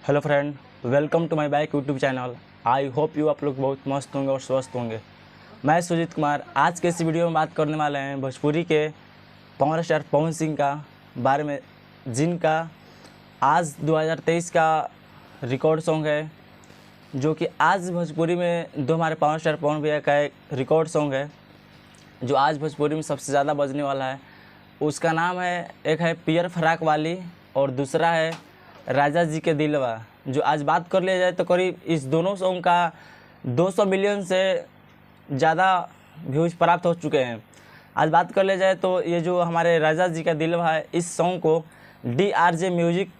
Hello friend, welcome to my back YouTube channel. I hope you आप लोग बहुत मस्त होंगे और स्वस्थ होंगे। मैं सुजीत कुमार आज के इस वीडियो में बात करने वाले हैं भोजपुरी के पावर स्टार पवन सिंह का बारे में, जिनका आज 2023 का रिकॉर्ड सॉन्ग है, जो कि आज भोजपुरी में दो हमारे पावर स्टार पवन भैया का एक रिकॉर्ड सॉन्ग है जो आज भोजपुरी में सबसे ज़्यादा बजने वाला है। उसका नाम है, एक है पियर फराक वाली और दूसरा है राजा जी के दिलवा। जो आज बात कर लिया जाए तो करीब इस दोनों सॉन्ग का 200 मिलियन से ज़्यादा व्यूज़ प्राप्त हो चुके हैं। आज बात कर लिया जाए तो ये जो हमारे राजा जी का दिलवा है, इस सॉन्ग को DRJ म्यूजिक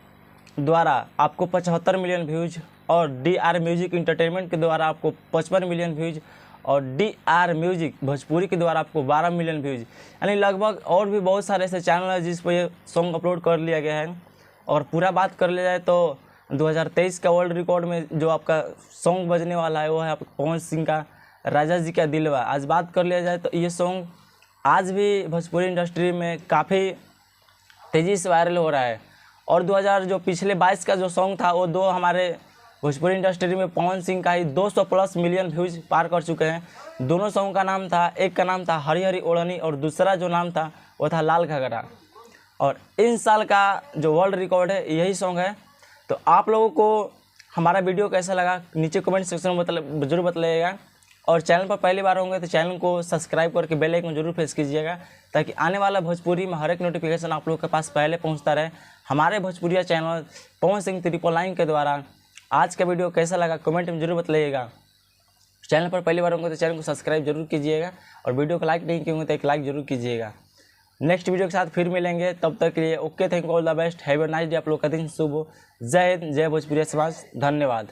द्वारा आपको 75 मिलियन व्यूज़ और DR म्यूजिक इंटरटेनमेंट के द्वारा आपको 55 मिलियन व्यूज़ और DR म्यूजिक भोजपुरी के द्वारा आपको 12 मिलियन व्यूज़, यानी लगभग और भी बहुत सारे ऐसे चैनल हैं जिस पर ये सॉन्ग अपलोड कर लिया गया है। और पूरा बात कर लिया जाए तो 2023 का वर्ल्ड रिकॉर्ड में जो आपका सॉन्ग बजने वाला है वो है आपका पवन सिंह का राजा जी का दिलवा। आज बात कर लिया जाए तो ये सॉन्ग आज भी भोजपुरी इंडस्ट्री में काफ़ी तेज़ी से वायरल हो रहा है। और 2000 जो पिछले 22 का जो सॉन्ग था वो दो हमारे भोजपुरी इंडस्ट्री में पवन सिंह का ही 200 प्लस मिलियन व्यूज़ पार कर चुके हैं। दोनों सॉन्ग का नाम था, एक का नाम था हरी हरी ओढ़नी और दूसरा जो नाम था वो था लाल घाघरा। और इन साल का जो वर्ल्ड रिकॉर्ड है यही सॉन्ग है। तो आप लोगों को हमारा वीडियो कैसा लगा नीचे कमेंट सेक्शन में जरूर बताइएगा। और चैनल पर पहली बार होंगे तो चैनल को सब्सक्राइब करके बेल आइकन जरूर प्रेस कीजिएगा, ताकि आने वाला भोजपुरी में हर एक नोटिफिकेशन आप लोगों के पास पहले पहुंचता रहे। हमारे भोजपुरिया चैनल पवन सिंह 999 के द्वारा आज का वीडियो कैसा लगा कमेंट में जरूर बताइएगा। चैनल पर पहली बार होंगे तो चैनल को सब्सक्राइब जरूर कीजिएगा और वीडियो को लाइक नहीं किए होंगे तो एक लाइक जरूर कीजिएगा। नेक्स्ट वीडियो के साथ फिर मिलेंगे, तब तक के लिए okay, thank you, all the best, have a nice day. आप लोग का दिन शुभ हो। जय हिंद, जय भोजपुरिया समाज, धन्यवाद।